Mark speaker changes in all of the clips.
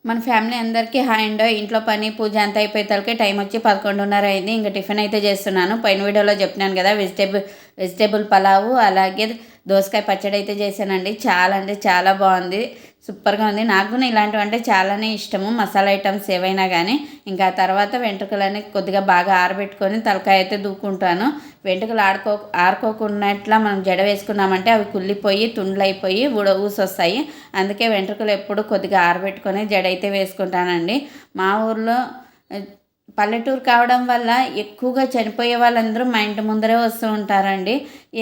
Speaker 1: మన ఫ్యామిలీ అందరికీ హాయ్ అండి. ఇంట్లో పని పూజ అంతా అయిపోయేసరికి టైం వచ్చి 11:30 అయింది. ఇంకా టిఫిన్ అయితే చేస్తున్నాను. పైన వీడియోలో చెప్పినాను కదా, వెజిటేబుల్ పలావు అలాగే దోసకాయ పచ్చడి అయితే చేశానండి. చాలా అంటే చాలా బాగుంది, సూపర్గా ఉంది. నాకు కూడా ఇలాంటివి అంటే చాలానే ఇష్టము, మసాలా ఐటమ్స్ ఏవైనా కానీ. ఇంకా తర్వాత వెంట్రుకలని కొద్దిగా బాగా ఆరబెట్టుకొని తలకాయ అయితే దూకుంటాను. వెంట్రుకలు ఆరుకోకున్నట్లా మనం జడ వేసుకున్నామంటే అవి కుళ్ళిపోయి తుండ్లు అయిపోయి ఊసొస్తాయి. అందుకే వెంట్రుకలు ఎప్పుడు కొద్దిగా ఆరబెట్టుకొని జడ అయితే వేసుకుంటానండి. మా ఊర్లో పల్లెటూరు కావడం వల్ల ఎక్కువగా చనిపోయే వాళ్ళందరూ మా ఇంటి ముందరే వస్తూ ఉంటారండి.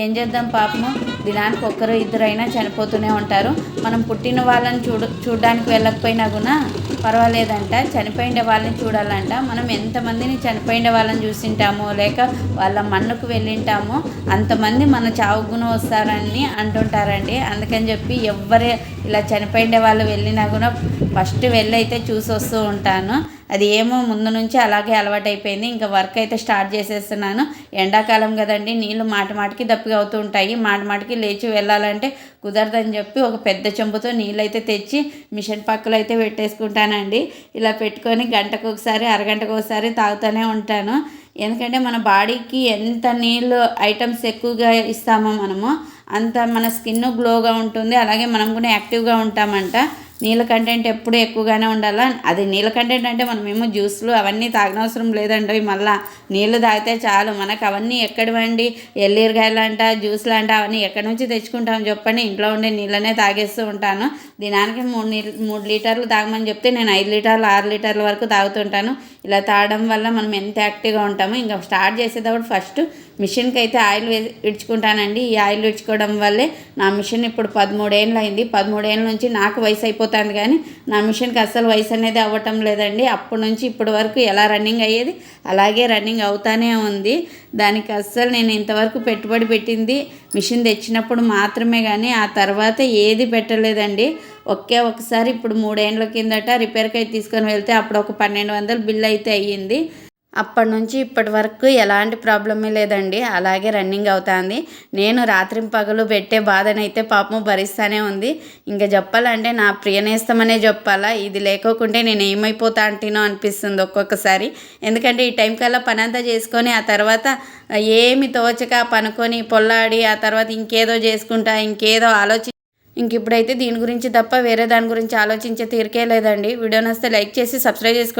Speaker 1: ఏం చేద్దాం, పాపము దినానికి ఒక్కరు ఇద్దరైనా చనిపోతూనే ఉంటారు. మనం పుట్టిన వాళ్ళని చూడడానికి వెళ్ళకపోయినా కూడా పర్వాలేదంట, చనిపోయిన వాళ్ళని చూడాలంట. మనం ఎంతమందిని చనిపోయిన వాళ్ళని చూసింటామో లేక వాళ్ళ మన్నుకు వెళ్ళింటామో అంతమంది మన చావుగున వస్తారని అంటుంటారండి. అందుకని చెప్పి ఎవరే ఇలా చనిపోయిన వాళ్ళు వెళ్ళినా కూడా ఫస్ట్ వెళ్ళైతే చూసి వస్తూ ఉంటాను. అది ఏమో ముందు నుంచి అలాగే అలవాటైపోయింది. ఇంకా వర్క్ అయితే స్టార్ట్ చేసేస్తున్నాను. ఎండాకాలం కదండి, నీళ్ళు మాటికి దప్పిగా అవుతూ ఉంటాయి. మాటికి లేచి వెళ్ళాలంటే కుదరదని చెప్పి ఒక పెద్ద చెంబుతో నీళ్ళు అయితే తెచ్చి మిషన్ పక్కలో అయితే పెట్టేసుకుంటానండి. ఇలా పెట్టుకొని గంటకు ఒకసారి అరగంటకు ఒకసారి తాగుతూనే ఉంటాను. ఎందుకంటే మన బాడీకి ఎంత నీళ్ళు ఐటమ్స్ ఎక్కువగా ఇస్తామో మనము అంత మన స్కిన్ గ్లోగా ఉంటుంది. అలాగే మనం కూడా యాక్టివ్గా ఉంటామంట. నీళ్ళ కంటెంట్ ఎప్పుడు ఎక్కువగానే ఉండాలా. అది నీళ్ళ కంటెంట్ అంటే మనమేమో జ్యూస్లు అవన్నీ తాగనవసరం లేదండి. మళ్ళీ నీళ్ళు తాగితే చాలు. మనకు అవన్నీ ఎక్కడివండి, ఎల్లీరకాయలు అంట జ్యూస్లు అంట అవన్నీ ఎక్కడి నుంచి తెచ్చుకుంటాం చెప్పండి. ఇంట్లో ఉండే నీళ్ళనే తాగేస్తూ ఉంటాను. దినానికి 3 లీటర్లు తాగమని చెప్తే నేను 5 లీటర్లు 6 లీటర్ల వరకు తాగుతుంటాను. ఇలా తాగడం వల్ల మనం ఎంత యాక్టివ్గా ఉంటామో. ఇంకా స్టార్ట్ చేసేటప్పుడు ఫస్ట్ మిషన్కి అయితే ఆయిల్ ఇడ్చుకుంటానండి. ఈ ఆయిల్ ఇడ్చుకోవడం వల్లే నా మిషన్ ఇప్పుడు 13 ఏళ్ళు అయింది. 13 ఏళ్ళ నుంచి నాకు వయసు అయిపోతుంది కానీ నా మిషన్కి అస్సలు వయసు అనేది అవ్వటం లేదండి. అప్పటి నుంచి ఇప్పటి వరకు ఎలా రన్నింగ్ అయ్యేది అలాగే రన్నింగ్ అవుతానే ఉంది. దానికి అస్సలు నేను ఇంతవరకు పెట్టుబడి పెట్టింది మిషన్ తెచ్చినప్పుడు మాత్రమే, కానీ ఆ తర్వాత ఏది పెట్టలేదండి. ఒకసారి ఇప్పుడు 3 ఏళ్ళ కిందట రిపేర్కి అయితే తీసుకొని వెళ్తే అప్పుడు ఒక 1200 బిల్ అయితే అయ్యింది. అప్పటి నుంచి ఇప్పటి వరకు ఎలాంటి ప్రాబ్లమే లేదండి, అలాగే రన్నింగ్ అవుతుంది. నేను రాత్రింపగలు పెట్టే బాధనైతే పాపం భరిస్తూనే ఉంది. ఇంకా చెప్పాలంటే నా ప్రియనేస్తమనే చెప్పాలా. ఇది లేకోకుంటే నేను ఏమైపోతా అంటేనో అనిపిస్తుంది ఒక్కొక్కసారి. ఎందుకంటే ఈ టైం కల్లా పని అంతా చేసుకొని ఆ తర్వాత ఏమి తోచక పనుకొని పొల్లాడి ఆ తర్వాత ఇంకేదో చేసుకుంటా ఇంకేదో ఇప్పుడైతే దీని గురించి తప్ప వేరే దాని గురించి ఆలోచించే తీరికే లేదండి. వీడియో నచ్చితే లైక్ చేసి సబ్స్క్రైబ్ చేసుకోండి.